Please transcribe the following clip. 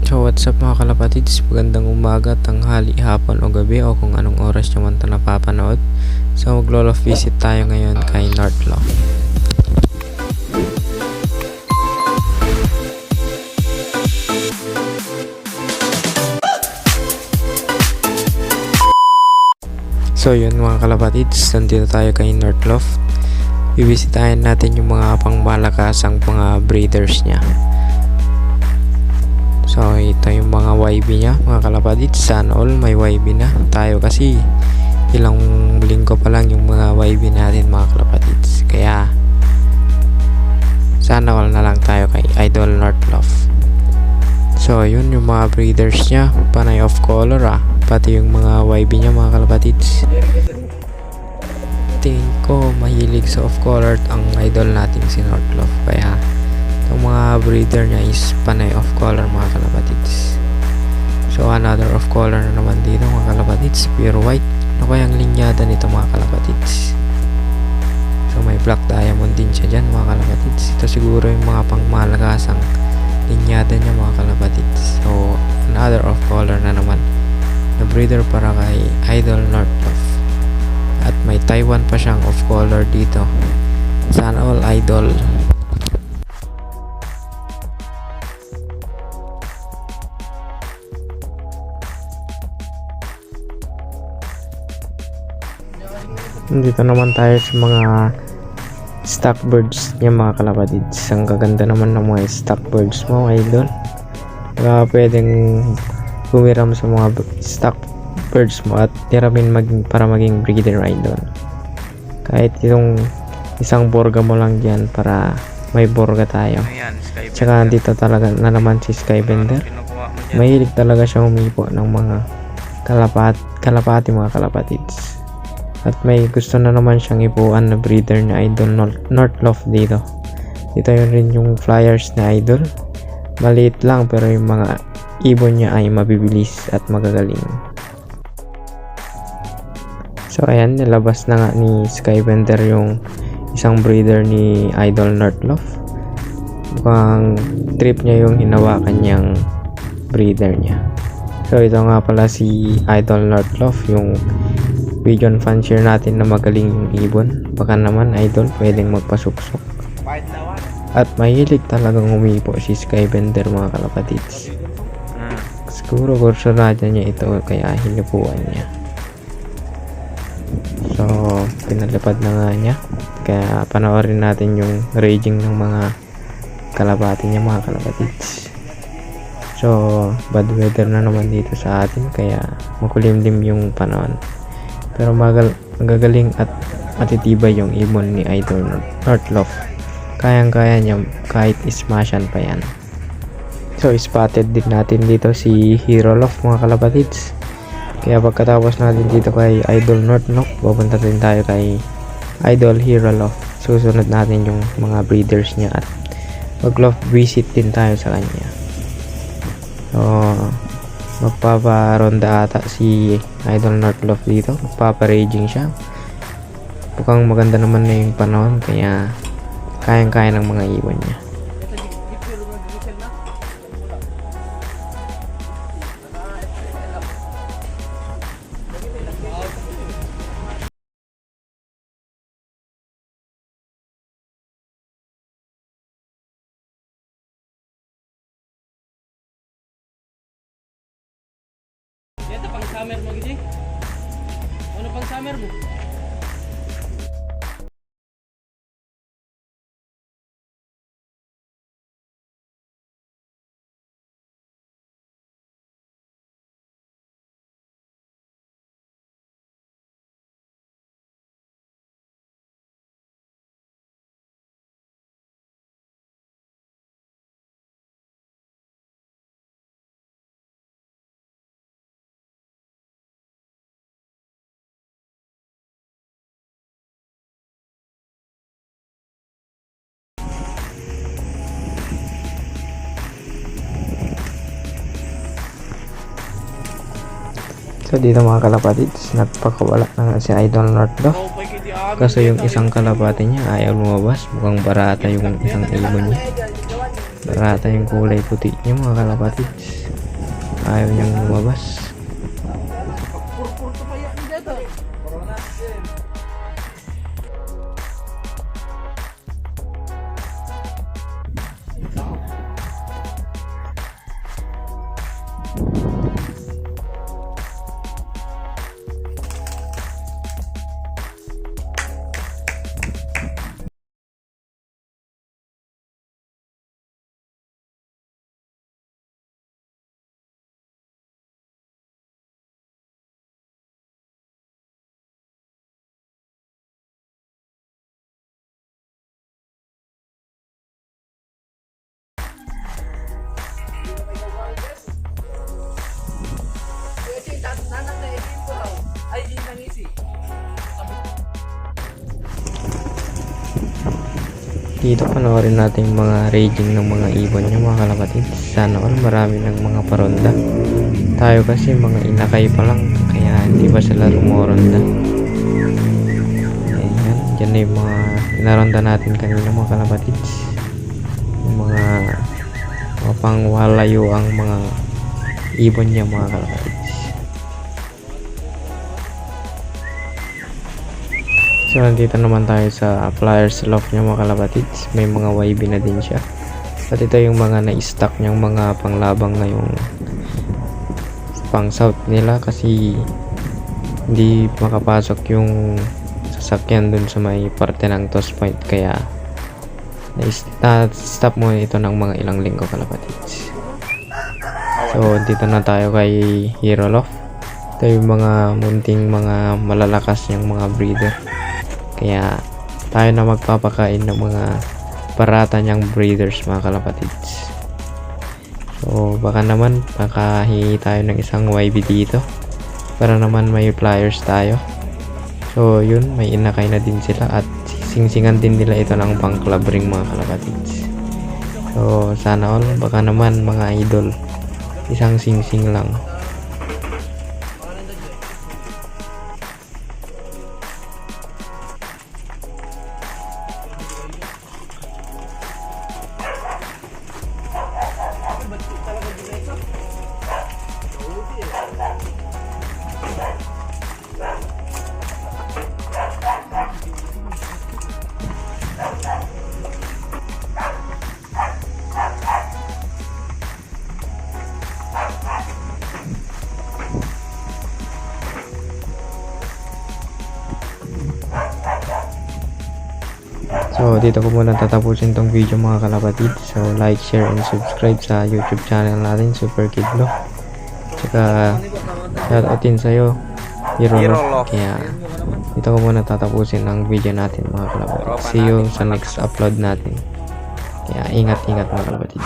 So what's up mga kalapatids, magandang umaga, tanghali, hapon o gabi o kung anong oras nyo man ito napapanood. So mag-lolof visit tayo ngayon kay Northlof. So yun mga kalapatids, nandito tayo kay Northlof. Bibisitahin natin yung mga pangmalakasang mga breeders niya. So ito yung mga YB niya mga kalapatids. Sana all may YB na tayo kasi ilang linggo pa lang yung mga YB natin mga kalapatids. Kaya sana all na lang tayo kay Idol Northlof. So yun yung mga breeders niya, panay off color pati yung mga YB niya mga kalapatids. Tingin ko mahilig sa off color ang idol natin si Northlof, kaya yung mga breeder niya is panay off color mga kalapatids. So another off color na naman dito mga kalapatids, pure white. Ano kayang linyada nito mga kalapatids? So may black diamond din siya dyan mga kalapatids. Ito siguro yung mga pangmalakasang linyada niya mga kalapatids. So another off color na naman na breeder para kay Idol Northlof. At may Taiwan pa siyang off color dito. Sana all idol. Dito naman tayo sa mga stock birds niya mga kalapatids. Ang gaganda naman ng mga stock birds mo idol. Kaya pwedeng humiram sa mga stock birds mo at tiramin para maging breeder idol. Kahit yung isang borga mo lang dyan para may borga tayo. Tsaka dito talaga na naman si Skybender. Mahilig talaga siya humipo ng mga kalapati mga kalapatids. At may gusto na naman siyang ipuan na breeder na Idol Northlof dito. Dito yun rin yung flyers na idol. Maliit lang pero yung mga ibon niya ay mabibilis at magagaling. So ayan, nilabas na nga ni Skybender yung isang breeder ni Idol Northlof. Mukhang trip niya yung hinawakan niyang breeder niya. So ito nga pala si Idol Northlof, yung pigeon fancier natin na magaling yung ibon. Baka naman idol pwedeng magpasuksok. At mahilig talagang humipo si Skybender mga kalapatids. Siguro kursunada niya ito kaya hinipuan niya. So pinalipad na nga niya. Kaya panoorin natin yung raging ng mga kalapati niya mga kalapatids. So bad weather na naman dito sa atin kaya makulimlim yung panahon. Pero magagaling at matitibay yung ibon ni Idol Northlof. Kayang-kaya niya kahit smashan pa yan. So spotted din natin dito si Herolof mga kalapatids. Kaya pagkatapos natin dito kay Idol Northlof, pupunta din tayo kay Idol Herolof. Susunod natin yung mga breeders niya at mag-lof visit din tayo sa kanya. So magpaparonda ata si Idol Northlof dito. Magpaparaging siya. Mukhang maganda naman na yung panahon kaya kayang-kaya ng mga ibon niya. Ito pang summer mo gidi. Ano pang summer mo? So dito mga kalapatids, nagpakawala na nga si Idol Northlof. Kasi yung isang kalapati niya ayaw lumabas. Mukhang barata yung isang ibon niya. Barata yung kulay puti niya mga kalapatids. Ayaw niyang lumabas. Pur-pur tumayak ni dito. Corona din. Ay, di nang isi. Dito panoorin natin yung mga raging ng mga ibon niya mga kalapatid. Sana all marami ng mga paronda. Tayo kasi mga inakay pa lang, kaya hindi pa sila rumoronda. Ayan, dyan na yung mga inaronda natin kanina mga kalapatid. Yung mga pangwalayo ang mga ibon niya mga kalapatid. So nandito naman tayo sa Flyers Loft niya mga kalapatids. May mga YB na din siya. At ito yung mga na-stock niyang mga panglabang ngayong pang south nila kasi hindi makapasok yung sasakyan dun sa may parte ng Toss Point, kaya na-stop mo ito ng mga ilang linggo kalapatids. So dito na tayo kay Hero Loft. Ito yung mga munting mga malalakas niyang mga breeder. Kaya tayo na magpapakain ng mga parata niyang breeders mga kalapatids. So baka naman makahingi tayo ng isang YB dito para naman may flyers tayo. So yun, may inakay na din sila at singsingan din nila ito ng pang club ring mga kalapatids. So sana all, baka naman mga idol, isang singsing lang. So dito ko muna tatapusin tong video mga kalapatid. So like, share, and subscribe sa YouTube channel natin, Super Kidlo. Tsaka shoutoutin sa'yo, Hero Loft. Kaya dito ko muna tatapusin ang video natin mga kalapatid. See you sa next upload natin. Kaya ingat-ingat mga kalapatid.